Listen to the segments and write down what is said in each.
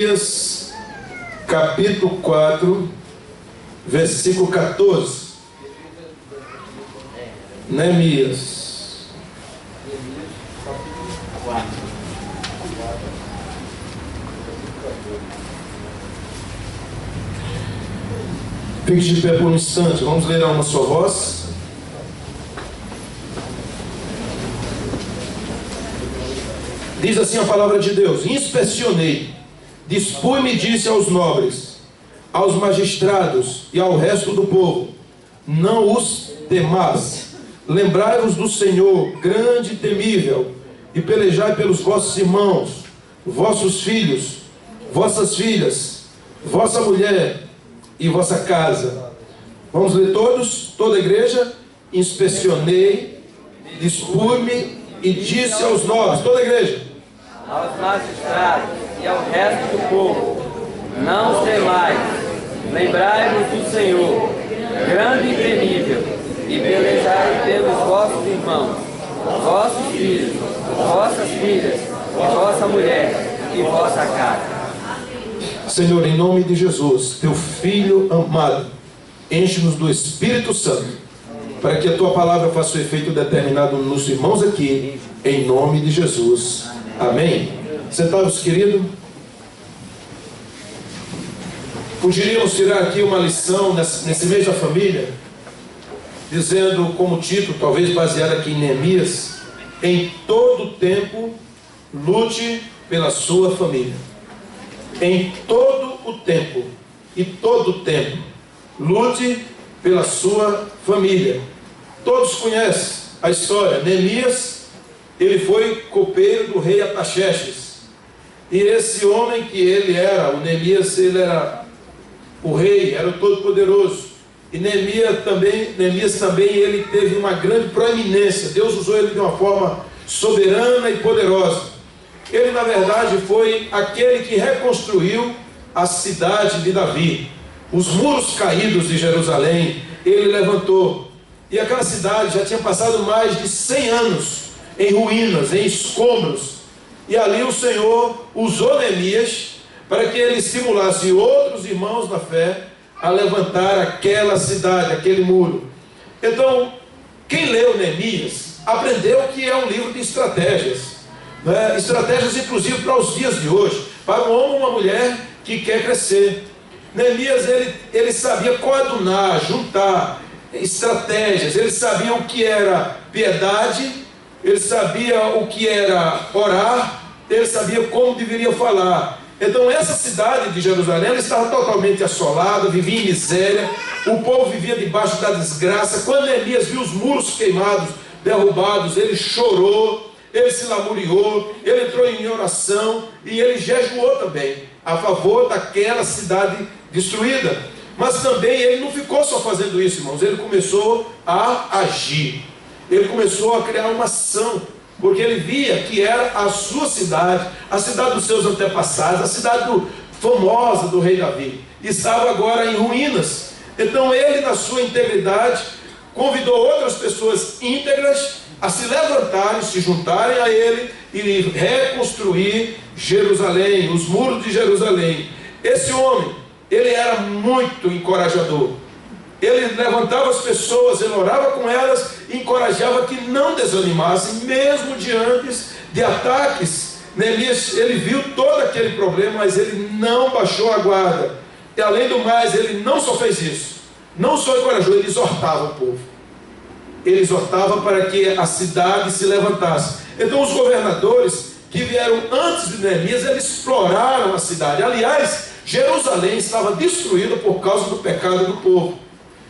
Neemias, capítulo 4, versículo 14. Neemias. Fique de pé por um instante, vamos ler a uma só voz. Diz assim a palavra de Deus: inspecionei, dispus-me e disse aos nobres, aos magistrados e ao resto do povo: não os temais, lembrai-vos do Senhor, grande e temível, e pelejai pelos vossos irmãos, vossos filhos, vossas filhas, vossa mulher e vossa casa. Vamos ler todos, toda a igreja. Inspecionei, dispus-me e disse aos nobres, toda a igreja, aos magistrados e ao resto do povo: não os temais, lembrai-vos do Senhor, grande e temível, e pelejai pelos vossos irmãos, vossos filhos, vossas filhas, e vossa mulher e vossa casa. Senhor, em nome de Jesus, teu Filho amado, enche-nos do Espírito Santo, para que a tua palavra faça o efeito determinado nos irmãos aqui, em nome de Jesus. Amém? Sentados, querido. Poderíamos tirar aqui uma lição nesse mês da família, dizendo como título, talvez baseado aqui em Neemias: em todo tempo, lute pela sua família. Em todo o tempo, e todo o tempo, lute pela sua família. Todos conhecem a história. Neemias, ele foi copeiro do rei Artaxerxes. E esse homem que ele era, o Neemias, ele era o rei, era o todo-poderoso. E Neemias também, ele teve uma grande proeminência. Deus usou ele de uma forma soberana e poderosa. Ele, na verdade, foi aquele que reconstruiu a cidade de Davi. Os muros caídos de Jerusalém, ele levantou. E aquela cidade já tinha passado mais de 100 anos em ruínas, em escombros. E ali o Senhor usou Neemias para que ele estimulasse outros irmãos na fé a levantar aquela cidade, aquele muro. Então, quem leu Neemias aprendeu que é um livro de estratégias. Estratégias inclusive para os dias de hoje, para um homem ou uma mulher que quer crescer. Neemias, ele sabia coadunar, juntar estratégias. Ele sabia o que era piedade, ele sabia o que era orar, ele sabia como deveria falar. Então essa cidade de Jerusalém, ela estava totalmente assolada, vivia em miséria, o povo vivia debaixo da desgraça. Quando Neemias viu os muros queimados, derrubados, ele chorou, ele se lamuriou, ele entrou em oração e ele jejuou também a favor daquela cidade destruída. Mas também ele não ficou só fazendo isso, irmãos. Ele começou a agir, ele começou a criar uma ação, porque ele via que era a sua cidade, a cidade dos seus antepassados, a cidade famosa do rei Davi, estava agora em ruínas. Então ele, na sua integridade, convidou outras pessoas íntegras a se levantarem, se juntarem a ele e reconstruir Jerusalém, os muros de Jerusalém. Esse homem, ele era muito encorajador. Ele levantava as pessoas, ele orava com elas e encorajava que não desanimassem, mesmo diante de ataques. Neemias, ele viu todo aquele problema, mas ele não baixou a guarda. E além do mais, ele não só fez isso, não só encorajou, ele exortava o povo. Ele exortava para que a cidade se levantasse. Então os governadores que vieram antes de Neemias, eles exploraram a cidade. Aliás, Jerusalém estava destruída por causa do pecado do povo.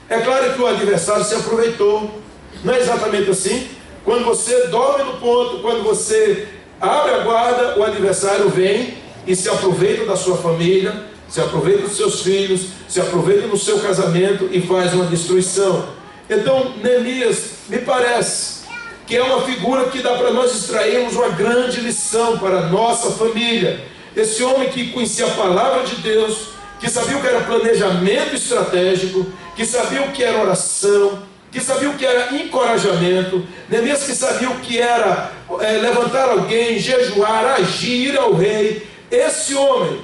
É claro que o adversário se aproveitou. Não é exatamente assim? Quando você dorme no ponto, quando você abre a guarda, o adversário vem e se aproveita da sua família, se aproveita dos seus filhos, se aproveita do seu casamento e faz uma destruição. Então, Neemias, me parece que é uma figura que dá para nós extrairmos uma grande lição para a nossa família. Esse homem que conhecia a palavra de Deus, que sabia o que era planejamento estratégico, que sabia o que era oração, que sabia o que era encorajamento. Neemias que sabia o que era levantar alguém, jejuar, agir ao rei. Esse homem,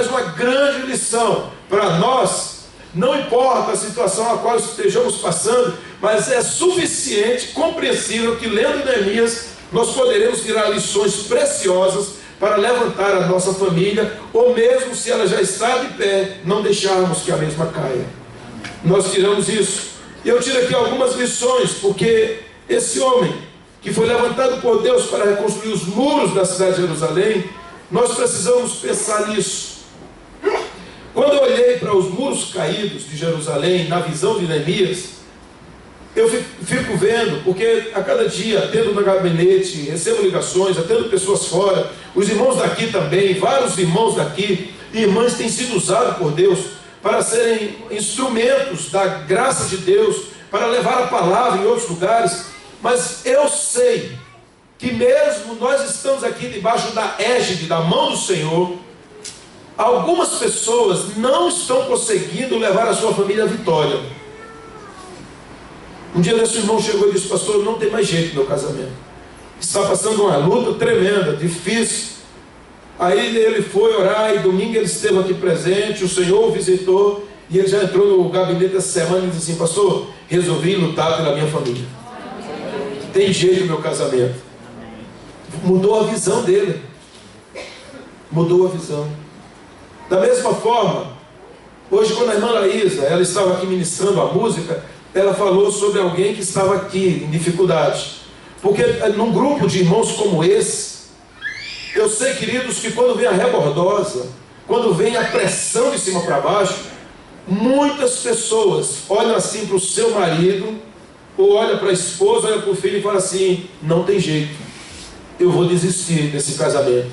traz uma grande lição para nós. Não importa a situação a qual estejamos passando, mas é suficiente, compreensível, que lendo Neemias, nós poderemos tirar lições preciosas para levantar a nossa família, ou mesmo se ela já está de pé, não deixarmos que a mesma caia. Nós tiramos isso. E eu tiro aqui algumas lições, porque esse homem, que foi levantado por Deus para reconstruir os muros da cidade de Jerusalém, nós precisamos pensar nisso. Quando eu olhei para os muros caídos de Jerusalém, na visão de Neemias, eu fico vendo, porque a cada dia, atendo no gabinete, recebo ligações, atendo pessoas fora, os irmãos daqui também, vários irmãos daqui, irmãs têm sido usados por Deus para serem instrumentos da graça de Deus, para levar a palavra em outros lugares. Mas eu sei que mesmo nós estamos aqui debaixo da égide, da mão do Senhor, algumas pessoas não estão conseguindo levar a sua família à vitória. Um dia desse irmão chegou e disse: pastor, não tem mais jeito no meu casamento, está passando uma luta tremenda, difícil. Aí ele foi orar e domingo ele esteve aqui presente, o Senhor o visitou, e ele já entrou no gabinete essa semana e disse assim: pastor, resolvi lutar pela minha família, tem jeito no meu casamento. Mudou a visão dele, mudou a visão. Da mesma forma, hoje quando a irmã Laísa, ela estava aqui ministrando a música, ela falou sobre alguém que estava aqui em dificuldade, porque num grupo de irmãos como esse, eu sei, queridos, que quando vem a rebordosa, quando vem a pressão de cima para baixo, muitas pessoas olham assim para o seu marido, ou olha para a esposa, olha para o filho e fala assim: não tem jeito, eu vou desistir desse casamento,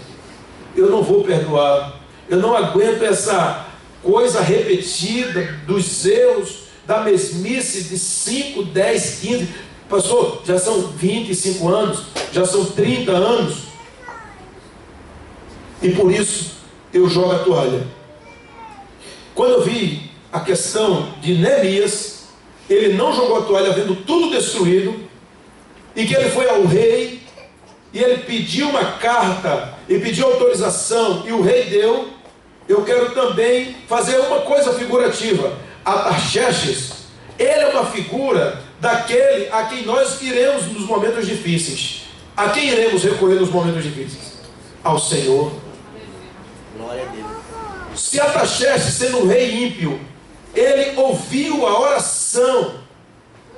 eu não vou perdoar, eu não aguento essa coisa repetida dos erros, da mesmice de 5, 10, 15, pastor, já são 25 anos, já são 30 anos, e por isso eu jogo a toalha. Quando eu vi a questão de Neemias, ele não jogou a toalha vendo tudo destruído, e que ele foi ao rei, e ele pediu uma carta, e pediu autorização, e o rei deu. Eu quero também fazer uma coisa figurativa. Artaxerxes, ele é uma figura daquele a quem nós iremos nos momentos difíceis. A quem iremos recorrer nos momentos difíceis? Ao Senhor. Glória a Deus. Se Artaxerxes, sendo um rei ímpio, ele ouviu a oração,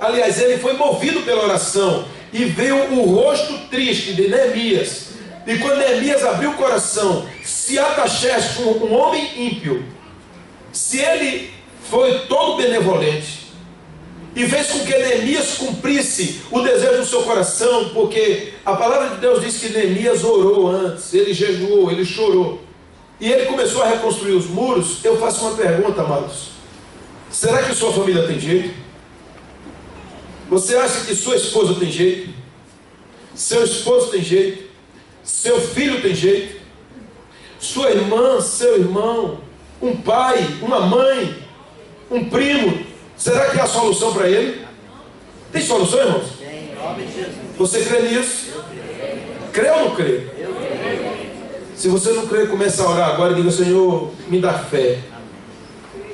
aliás, ele foi movido pela oração, e viu o rosto triste de Neemias, e quando Neemias abriu o coração, se Artaxerxes, um homem ímpio, se ele foi todo benevolente e fez com que Neemias cumprisse o desejo do seu coração, porque a palavra de Deus diz que Neemias orou antes, ele jejuou, ele chorou, e ele começou a reconstruir os muros. Eu faço uma pergunta, amados: será que sua família tem jeito? Você acha que sua esposa tem jeito? Seu esposo tem jeito? Seu filho tem jeito? Sua irmã, seu irmão, um pai, uma mãe, um primo, será que há solução para ele? Tem solução, irmãos? Tem, em nome de Jesus. Você crê nisso? Crê ou não crê? Se você não crê, comece a orar agora e diga: Senhor, me dá fé,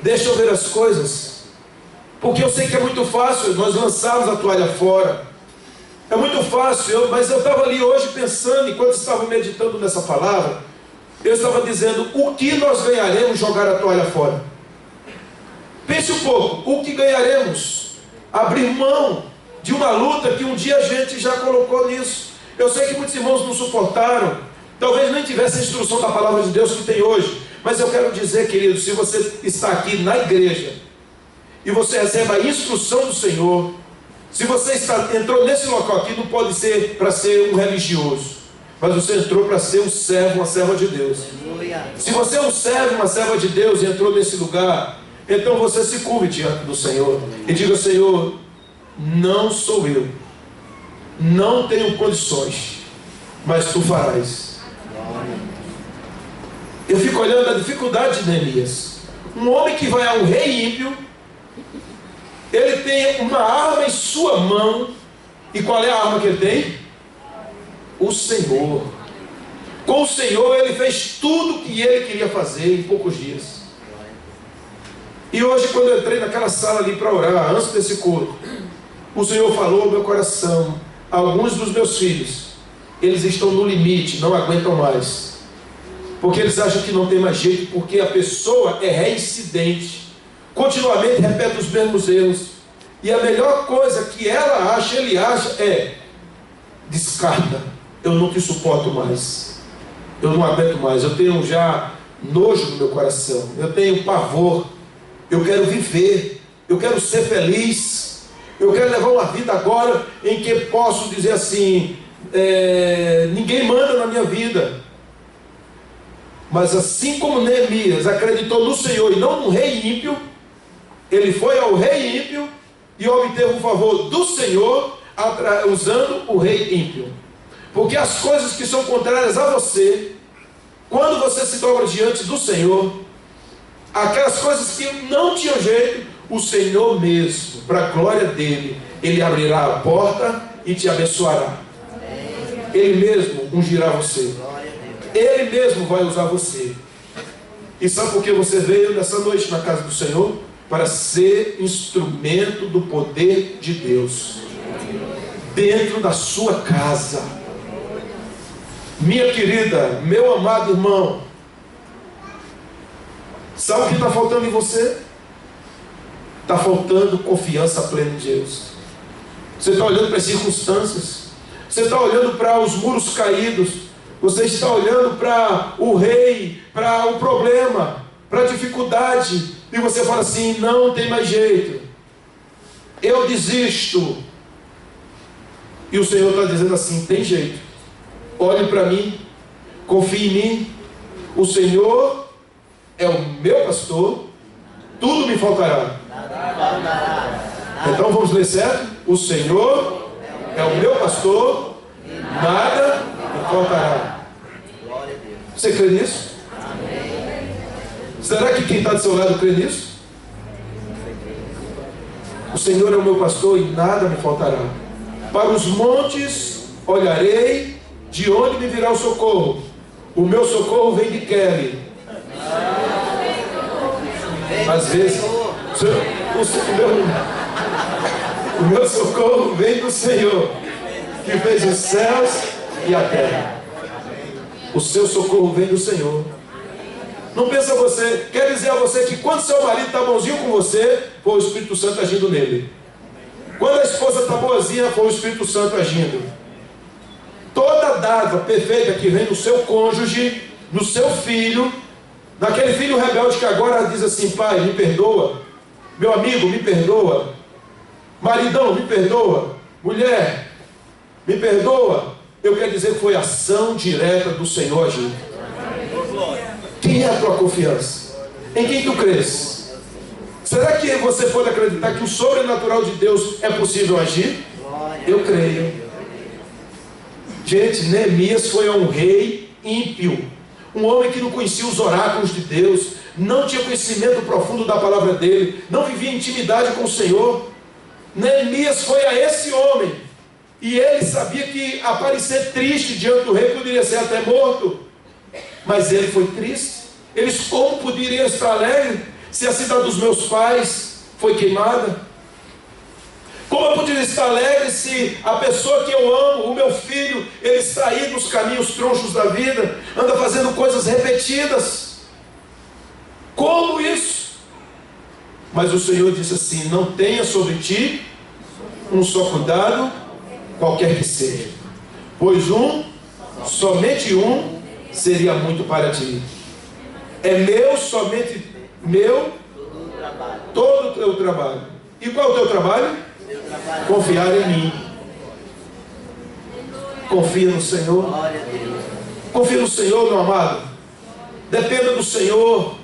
deixa eu ver as coisas, porque eu sei que é muito fácil nós lançarmos a toalha fora, é muito fácil. Mas eu estava ali hoje pensando, enquanto estava meditando nessa palavra, eu estava dizendo: o que nós ganharemos jogar a toalha fora? Pense um pouco, o que ganharemos abrir mão de uma luta que um dia a gente já colocou nisso? Eu sei que muitos irmãos não suportaram, talvez nem tivesse a instrução da palavra de Deus que tem hoje, mas eu quero dizer, querido, se você está aqui na igreja e você recebe a instrução do Senhor, se você entrou nesse local aqui, não pode ser para ser um religioso, mas você entrou para ser um servo, uma serva de Deus. Se você é um servo, uma serva de Deus e entrou nesse lugar, então você se curve diante do Senhor e diga: Senhor, não sou eu, não tenho condições, mas Tu farás. Eu fico olhando a dificuldade de Neemias, um homem que vai a um rei ímpio, ele tem uma arma em sua mão, e qual é a arma que ele tem? O Senhor. Com o Senhor, ele fez tudo o que ele queria fazer em poucos dias. E hoje, quando eu entrei naquela sala ali para orar, antes desse culto, o Senhor falou ao meu coração: alguns dos meus filhos, eles estão no limite, não aguentam mais, porque eles acham que não tem mais jeito, porque a pessoa é reincidente, continuamente repete os mesmos erros, e a melhor coisa que ela acha, ele acha, é: descarta, eu não te suporto mais, eu não aguento mais, eu tenho já nojo no meu coração, eu tenho pavor, eu quero viver, eu quero ser feliz, eu quero levar uma vida agora em que posso dizer assim, ninguém manda na minha vida. Mas assim como Neemias acreditou no Senhor e não no rei ímpio, ele foi ao rei ímpio e obteve o favor do Senhor usando o rei ímpio. Porque as coisas que são contrárias a você, quando você se dobra diante do Senhor, aquelas coisas que não tinham jeito, o Senhor mesmo, para a glória dele, ele abrirá a porta e te abençoará. Ele mesmo ungirá você. Ele mesmo vai usar você. E sabe por que você veio nessa noite na casa do Senhor? Para ser instrumento do poder de Deus dentro da sua casa. Minha querida, meu amado irmão, sabe o que está faltando em você? Está faltando confiança plena em Deus. Você está olhando para as circunstâncias, você está olhando para os muros caídos, você está olhando para o rei, para o problema, para a dificuldade, e você fala assim: não tem mais jeito, eu desisto. E o Senhor está dizendo assim: tem jeito, olhe para mim, confie em mim, o Senhor é o meu pastor, tudo me faltará. Então vamos ler certo? O Senhor é o meu pastor, nada me faltará. Você crê nisso? Será que quem está do seu lado crê nisso? O Senhor é o meu pastor e nada me faltará. Para os montes olharei, de onde me virá o socorro? O meu socorro vem de Kelly. Às vezes o meu socorro vem do Senhor, que fez os céus e a terra. O seu socorro vem do Senhor. Não pensa você, quer dizer a você que quando seu marido está bonzinho com você, foi o Espírito Santo agindo nele. Quando a esposa está boazinha, foi o Espírito Santo agindo. Toda dádiva perfeita que vem no seu cônjuge, no seu filho, naquele filho rebelde que agora diz assim: pai, me perdoa, meu amigo, me perdoa, maridão, me perdoa, mulher, me perdoa. Eu quero dizer que foi ação direta do Senhor agindo. Quem é a tua confiança? Em quem tu crês? Será que você pode acreditar que o sobrenatural de Deus é possível agir? Eu creio. Gente, Neemias foi um rei ímpio, um homem que não conhecia os oráculos de Deus, não tinha conhecimento profundo da palavra dele, não vivia em intimidade com o Senhor. Neemias foi a esse homem, e ele sabia que aparecer triste diante do rei poderia ser até morto, mas ele foi triste. Eles como poderiam estar alegres se a cidade dos meus pais foi queimada? Como eu poderia estar alegre se a pessoa que eu amo, o meu filho, ele está aí nos caminhos tronchos da vida, anda fazendo coisas repetidas? Como isso? Mas o Senhor disse assim: não tenha sobre ti um só cuidado, qualquer que seja, pois somente um seria muito para ti. É meu, somente meu, todo o teu trabalho. E qual é o teu trabalho? Confiar em mim. Confia no Senhor. Confia no Senhor, meu amado. Dependa do Senhor.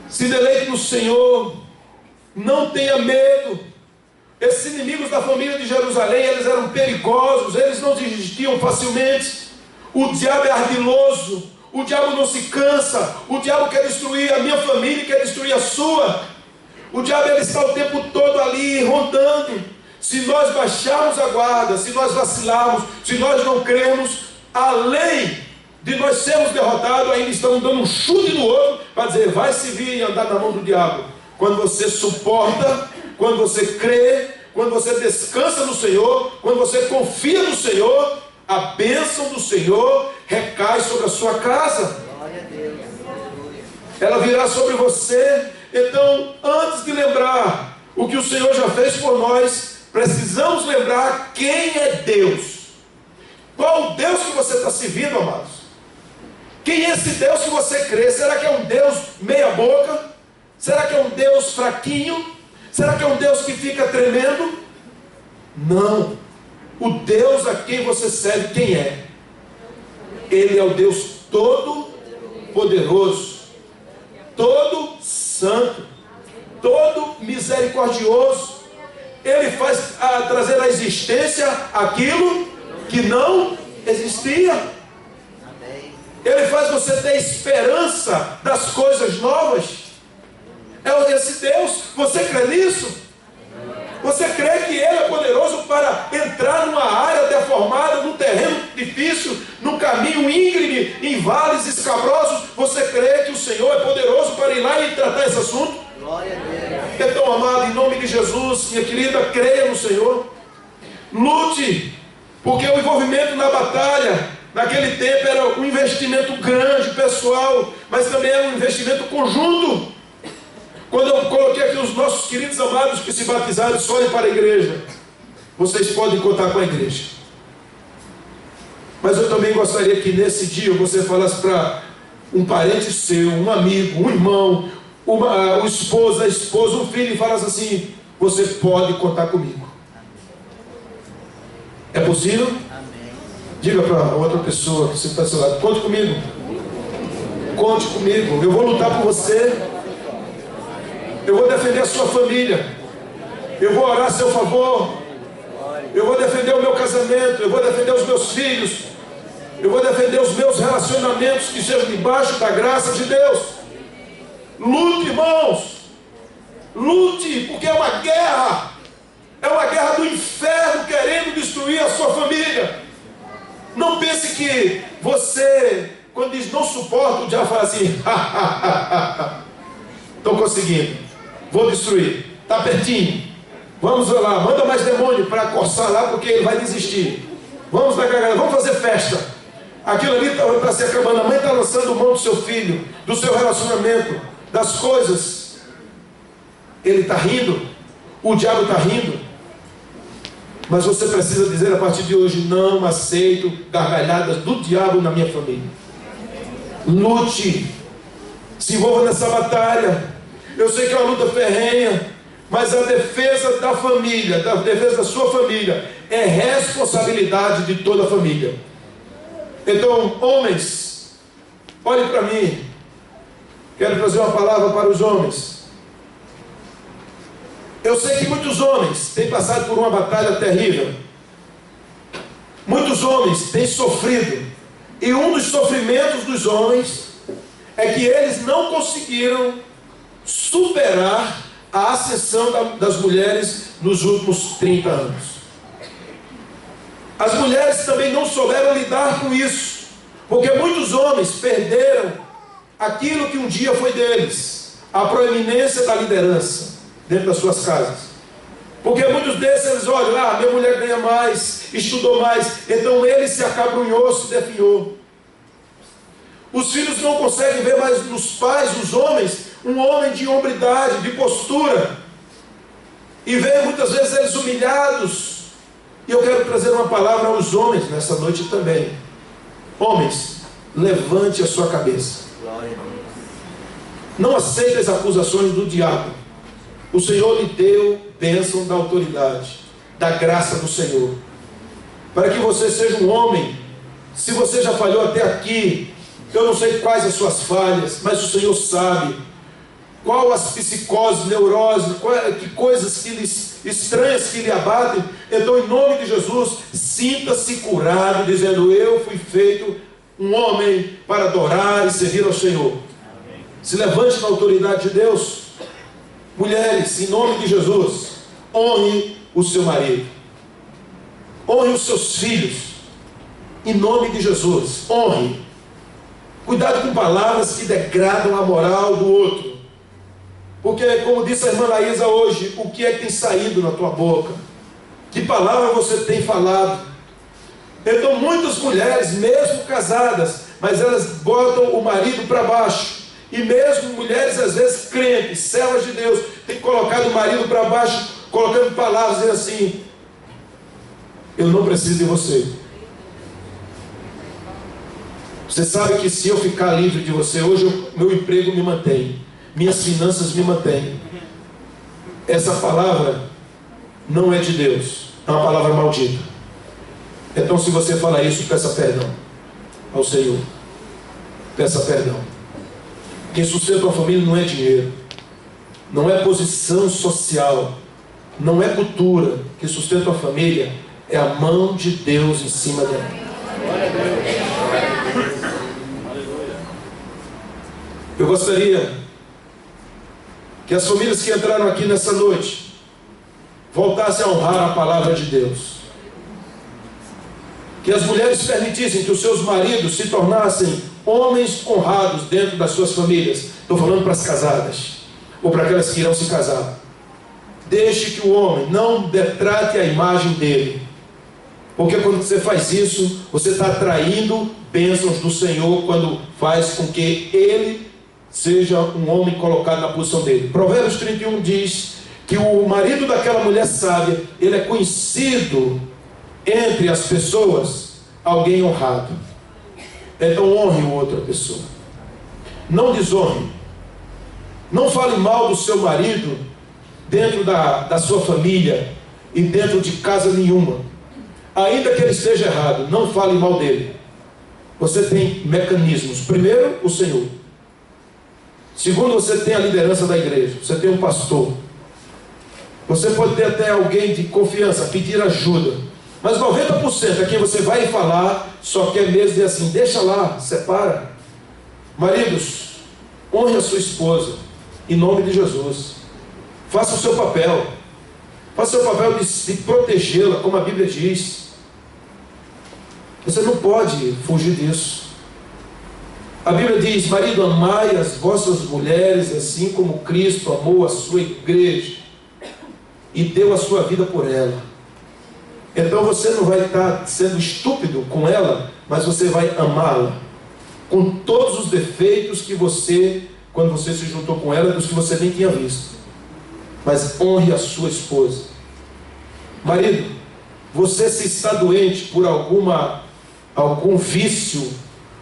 Se deleite no Senhor. Não tenha medo. Esses inimigos da família de Jerusalém, eles eram perigosos, eles não desistiam facilmente. O diabo é ardiloso, o diabo não se cansa, o diabo quer destruir a minha família, quer destruir a sua. O diabo, ele está o tempo todo ali rondando. Se nós baixarmos a guarda, se nós vacilarmos, se nós não crermos, além de nós sermos derrotados, ainda estamos dando um chute no outro para dizer, vai se vir e andar na mão do diabo. Quando você suporta, quando você crê, quando você descansa no Senhor, quando você confia no Senhor, a bênção do Senhor recai sobre a sua casa. Ela virá sobre você. Então, antes de lembrar o que o Senhor já fez por nós, precisamos lembrar quem é Deus. Qual o Deus que você está servindo, amados? Quem é esse Deus que você crê? Será que é um Deus meia boca? Será que é um Deus fraquinho? Será que é um Deus que fica tremendo? Não. O Deus a quem você serve, quem é? Ele é o Deus todo-poderoso, todo santo, todo misericordioso. Ele faz trazer à existência aquilo que não existia. Ele faz você ter esperança das coisas novas. É esse Deus. Você crê nisso? Você crê que Ele é poderoso para entrar numa área deformada, num terreno difícil, num caminho íngreme, em vales escabrosos? Você crê que o Senhor é poderoso para ir lá e tratar esse assunto? Glória a Deus. Então, amado, em nome de Jesus, minha querida, creia no Senhor. Lute, porque o envolvimento na batalha, naquele tempo, era um investimento grande, pessoal, mas também era um investimento conjunto. Quando eu coloquei aqui os nossos queridos amados que se batizaram, só ir para a igreja, vocês podem contar com a igreja. Mas eu também gostaria que nesse dia você falasse para um parente seu, um amigo, um irmão, o esposo, a esposa, um filho, e falasse assim: você pode contar comigo. É possível? Amém. Diga para outra pessoa que você está ao seu lado: conte comigo. Conte comigo. Eu vou lutar por você. Eu vou defender a sua família. Eu vou orar a seu favor. Eu vou defender o meu casamento. Eu vou defender os meus filhos. Eu vou defender os meus relacionamentos que estejam debaixo da graça de Deus. Lute, irmãos. Lute, porque é uma guerra. É uma guerra do inferno querendo destruir a sua família. Não pense que você, quando diz não suporto, o diabo fala assim: estou conseguindo, vou destruir, está pertinho, vamos lá, manda mais demônio para coçar lá, porque ele vai desistir. Vamos na garganta, vamos fazer festa. Aquilo ali está se acabando. A mãe está lançando mão do seu filho, do seu relacionamento, das coisas. Ele está rindo, o diabo está rindo. Mas você precisa dizer a partir de hoje: não aceito gargalhadas do diabo na minha família. Lute, se envolva nessa batalha. Eu sei que é uma luta ferrenha, mas a defesa da família, a defesa da sua família, é responsabilidade de toda a família. Então, homens, olhem para mim. Quero trazer uma palavra para os homens. Eu sei que muitos homens têm passado por uma batalha terrível. Muitos homens têm sofrido. E um dos sofrimentos dos homens é que eles não conseguiram superar a ascensão das mulheres nos últimos 30 anos. As mulheres também não souberam lidar com isso, porque muitos homens perderam aquilo que um dia foi deles, a proeminência da liderança dentro das suas casas. Porque muitos desses, eles olham: minha mulher ganha mais, estudou mais, então ele se acabrunhou, se definhou. Os filhos não conseguem ver mais nos pais, nos homens, um homem de hombridade, de postura, e veem muitas vezes eles humilhados. E eu quero trazer uma palavra aos homens nessa noite também. Homens, levante a sua cabeça. Não aceite as acusações do diabo. O Senhor lhe deu bênção da autoridade, da graça do Senhor, para que você seja um homem. Se você já falhou até aqui, eu não sei quais as suas falhas, mas o Senhor sabe qual as psicoses, neuroses, que coisas estranhas que lhe abatem. Então, em nome de Jesus, sinta-se curado, dizendo: eu fui feito um homem para adorar e servir ao Senhor. Amém. Se levante na autoridade de Deus. Mulheres, em nome de Jesus, honre o seu marido, honre os seus filhos, em nome de Jesus, honre. Cuidado com palavras que degradam a moral do outro. Porque, como disse a irmã Laísa hoje, o que é que tem saído na tua boca? Que palavra você tem falado? Então muitas mulheres, mesmo casadas, mas elas botam o marido para baixo. E mesmo mulheres, às vezes crentes, servas de Deus, têm colocado o marido para baixo, colocando palavras dizendo assim: eu não preciso de você. Você sabe que se eu ficar livre de você, hoje meu emprego me mantém, minhas finanças me mantêm. Essa palavra não é de Deus, é uma palavra maldita. Então, se você fala isso, peça perdão ao Senhor. Peça perdão. Quem sustenta uma família não é dinheiro, não é posição social, não é cultura. Quem sustenta uma família é a mão de Deus em cima dela. Eu gostaria que as famílias que entraram aqui nessa noite voltassem a honrar a palavra de Deus. Que as mulheres permitissem que os seus maridos se tornassem homens honrados dentro das suas famílias. Estou falando para as casadas, ou para aquelas que irão se casar. Deixe que o homem não detrate a imagem dele. Porque quando você faz isso, você está atraindo bênçãos do Senhor, quando faz com que ele seja um homem colocado na posição dele. Provérbios 31 diz que o marido daquela mulher sábia, ele é conhecido entre as pessoas alguém honrado. Então honre outra pessoa. Não desonre. Não fale mal do seu marido dentro da sua família e dentro de casa nenhuma. Ainda que ele esteja errado, não fale mal dele. Você tem mecanismos. Primeiro, o Senhor. Segundo, você tem a liderança da igreja. Você tem um pastor. Você pode ter até alguém de confiança, pedir ajuda. Mas 90% é quem você vai falar só quer mesmo dizer assim: deixa lá, separa. Maridos, honre a sua esposa em nome de Jesus. Faça o seu papel. Faça o seu papel de protegê-la, como a Bíblia diz. Você não pode fugir disso. A Bíblia diz: marido, amai as vossas mulheres assim como Cristo amou a sua igreja e deu a sua vida por ela. Então você não vai estar sendo estúpido com ela, mas você vai amá-la com todos os defeitos que você, quando você se juntou com ela, dos que você nem tinha visto. Mas honre a sua esposa. Marido, você, se está doente por algum vício,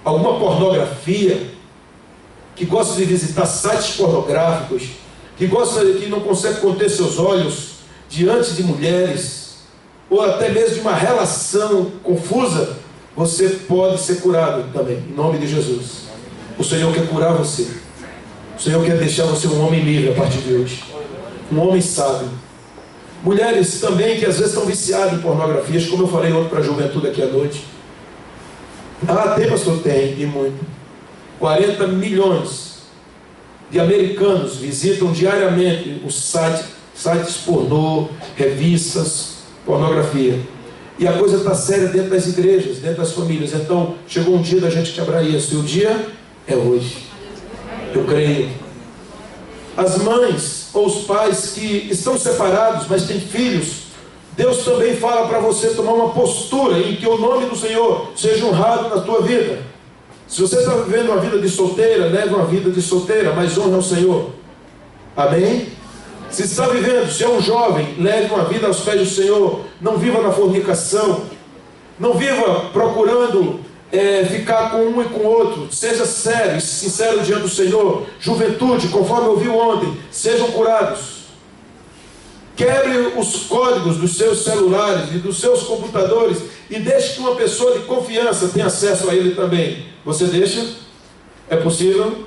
alguma pornografia, que gosta de visitar sites pornográficos, que não consegue conter seus olhos diante de mulheres, ou até mesmo de uma relação confusa, você pode ser curado também, em nome de Jesus. O Senhor quer curar você. O Senhor quer deixar você um homem livre a partir de hoje, um homem sábio. Mulheres também que às vezes estão viciadas em pornografias, como eu falei ontem para a juventude aqui à noite. Tem, pastor? Tem, e muito. 40 milhões de americanos visitam diariamente os sites pornô, revistas, pornografia. E a coisa está séria dentro das igrejas, dentro das famílias. Então chegou um dia da gente quebrar isso, e o dia é hoje. Eu creio. As mães ou os pais que estão separados, mas têm filhos, Deus também fala para você tomar uma postura em que o nome do Senhor seja honrado na tua vida. Se você está vivendo uma vida de solteira, leve uma vida de solteira, mas honre ao Senhor. Amém? Se está vivendo, se é um jovem, leve uma vida aos pés do Senhor. Não viva na fornicação. Não viva procurando ficar com um e com o outro. Seja sério e sincero diante do Senhor. Juventude, conforme eu ouvi ontem, sejam curados. Quebre os códigos dos seus celulares e dos seus computadores e deixe que uma pessoa de confiança tenha acesso a ele também. Você deixa? É possível?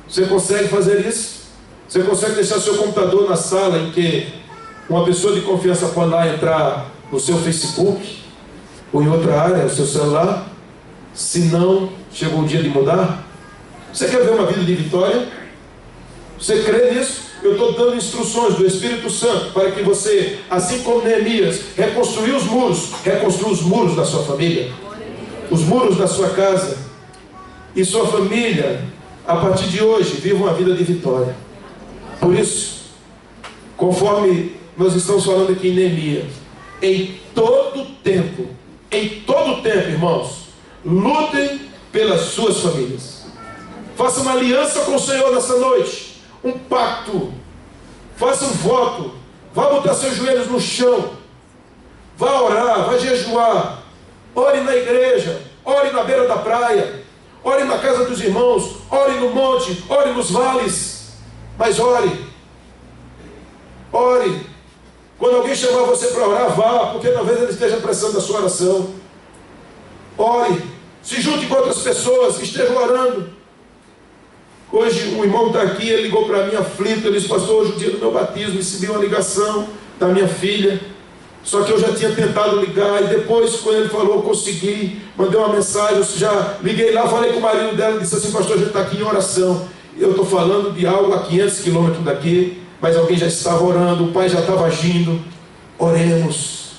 Você consegue fazer isso? Você consegue deixar seu computador na sala em que uma pessoa de confiança pode lá entrar no seu Facebook ou em outra área, o seu celular? Se não, chegou o dia de mudar? Você quer ver uma vida de vitória? Você crê nisso? Eu estou dando instruções do Espírito Santo para que você, assim como Neemias, reconstrua os muros da sua família, os muros da sua casa, e sua família, a partir de hoje, vivam uma vida de vitória. Por isso, conforme nós estamos falando aqui em Neemias, em todo tempo, irmãos, lutem pelas suas famílias. Faça uma aliança com o Senhor nessa noite, um pacto, faça um voto, vá botar seus joelhos no chão, vá orar, vá jejuar, ore na igreja, ore na beira da praia, ore na casa dos irmãos, ore no monte, ore nos vales, mas ore. Quando alguém chamar você para orar, vá, porque talvez ele esteja precisando da sua oração. Ore, se junte com outras pessoas que estejam orando. Hoje um irmão está aqui, ele ligou para mim aflito, ele disse: pastor, hoje é o dia do meu batismo, recebi uma ligação da minha filha, só que eu já tinha tentado ligar, e depois quando ele falou, eu consegui, mandei uma mensagem, eu já liguei lá, falei com o marido dela, disse assim: pastor, a gente está aqui em oração. Eu estou falando de algo a 500 quilômetros daqui, mas alguém já estava orando, o pai já estava agindo. Oremos,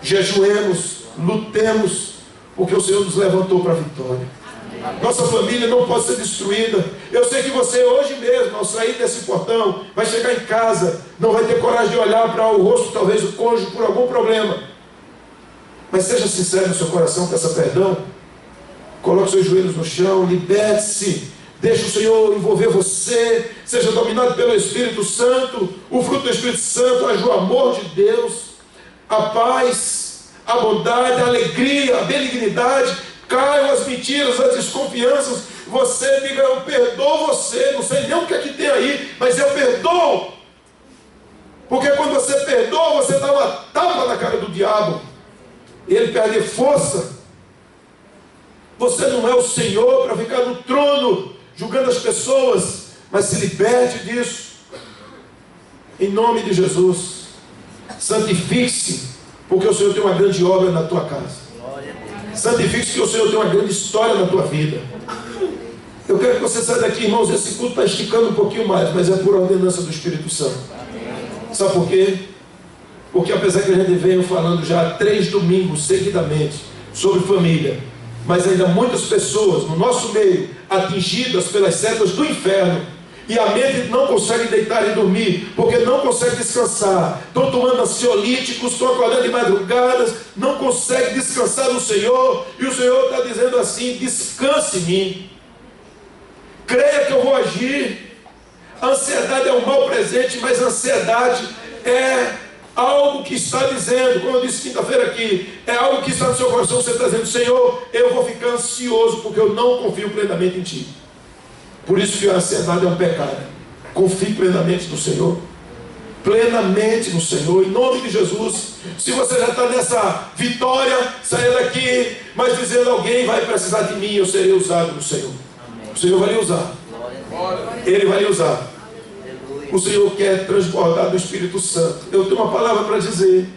jejuemos, lutemos, porque o Senhor nos levantou para a vitória. Nossa família não pode ser destruída. Eu sei que você hoje mesmo, ao sair desse portão, vai chegar em casa, não vai ter coragem de olhar para o rosto, talvez, do cônjuge por algum problema. Mas seja sincero no seu coração, peça perdão, coloque seus joelhos no chão, liberte-se, deixe o Senhor envolver você, seja dominado pelo Espírito Santo, o fruto do Espírito Santo, o amor de Deus, a paz, a bondade, a alegria, a benignidade. Caiam as mentiras, as desconfianças. Você diga: eu perdoo você. Não sei nem o que é que tem aí, mas eu perdoo. Porque quando você perdoa, você dá uma tapa na cara do diabo, ele perde força. Você não é o Senhor para ficar no trono julgando as pessoas, mas se liberte disso. Em nome de Jesus, santifique-se, porque o Senhor tem uma grande obra na tua casa. Santifique-se, que o Senhor tem uma grande história na tua vida. Eu quero que você saia daqui, irmãos. Esse culto está esticando um pouquinho mais, mas é por ordenança do Espírito Santo. Sabe por quê? Porque apesar que a gente veio falando já há 3 domingos seguidamente sobre família, mas ainda muitas pessoas no nosso meio atingidas pelas setas do inferno, e a mente não consegue deitar e dormir, porque não consegue descansar. Estão tomando ansiolíticos, estão acordando de madrugadas, não consegue descansar no Senhor. E o Senhor está dizendo assim: descanse em mim, creia que eu vou agir. A ansiedade é um mal presente, mas a ansiedade é algo que está dizendo, como eu disse quinta-feira aqui, é algo que está no seu coração. Você está dizendo: Senhor, eu vou ficar ansioso porque eu não confio plenamente em Ti. Por isso que a ansiedade é um pecado. Confie plenamente no Senhor. Plenamente no Senhor, em nome de Jesus. Se você já está nessa vitória, saia daqui, mas dizendo: alguém vai precisar de mim, eu serei usado no Senhor. O Senhor vai lhe usar. Ele vai lhe usar. O Senhor quer transbordar do Espírito Santo. Eu tenho uma palavra para dizer.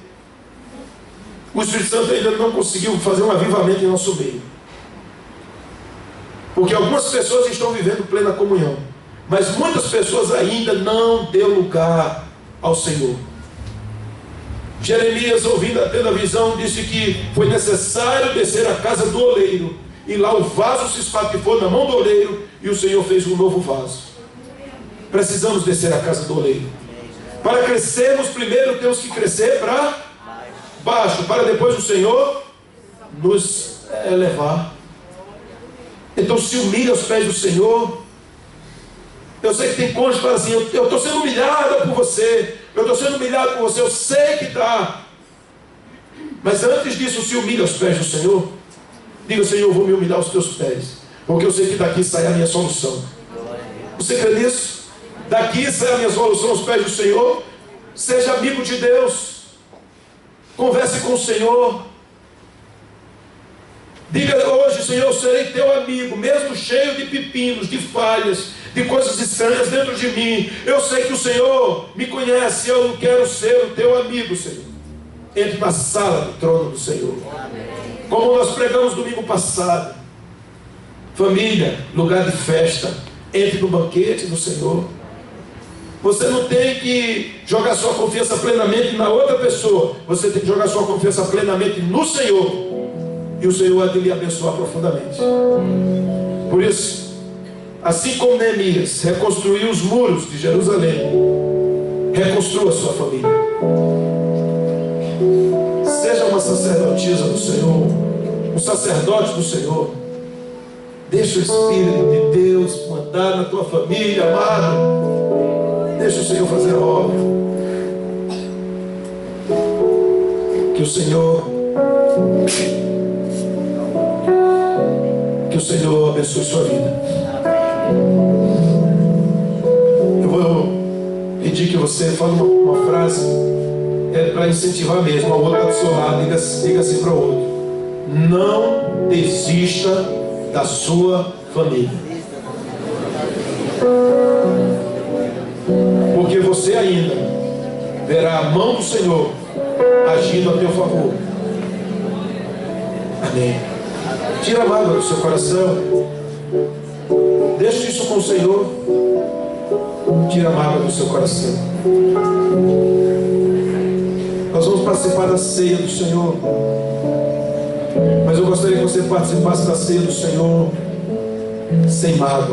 O Espírito Santo ainda não conseguiu fazer um avivamento em nosso meio, porque algumas pessoas estão vivendo plena comunhão, mas muitas pessoas ainda não deu lugar ao Senhor. Jeremias, tendo a visão, disse que foi necessário descer à casa do oleiro, e lá o vaso se espatifou na mão do oleiro, e o Senhor fez um novo vaso. Precisamos descer à casa do oleiro. Para crescermos, primeiro temos que crescer para baixo, para depois o Senhor nos elevar. Então se humilhe aos pés do Senhor. Eu sei que tem cônjuge que fala assim: eu estou sendo humilhada por você, eu estou sendo humilhado por você, eu sei que está. Mas antes disso, se humilhe aos pés do Senhor. Diga: Senhor, eu vou me humilhar aos teus pés, porque eu sei que daqui sai a minha solução. Você crê nisso? Daqui sai a minha solução aos pés do Senhor. Seja amigo de Deus, converse com o Senhor. Diga hoje: Senhor, eu serei teu amigo, mesmo cheio de pepinos, de falhas, de coisas estranhas dentro de mim. Eu sei que o Senhor me conhece, eu quero ser o teu amigo, Senhor. Entre na sala do trono do Senhor. Como nós pregamos domingo passado, família, lugar de festa, entre no banquete do Senhor. Você não tem que jogar sua confiança plenamente na outra pessoa, você tem que jogar sua confiança plenamente no Senhor, e o Senhor há de lhe abençoar profundamente. Por Por isso, assim como Neemias reconstruiu os muros de Jerusalém, reconstrua a sua família. Seja uma sacerdotisa do Senhor, um sacerdote do Senhor. Deixa o Espírito de Deus mandar na tua família, amado. Deixa o Senhor fazer a obra. Que o Senhor abençoe sua vida. Eu vou pedir que você fale uma frase para incentivar mesmo. A outra do seu lado, diga assim para o outro: não desista da sua família, porque você ainda verá a mão do Senhor agindo a teu favor. Amém. Tira a mágoa do seu coração, deixa isso com o Senhor. Tira a mágoa do seu coração. Nós vamos participar da ceia do Senhor, mas eu gostaria que você participasse da ceia do Senhor sem mágoa.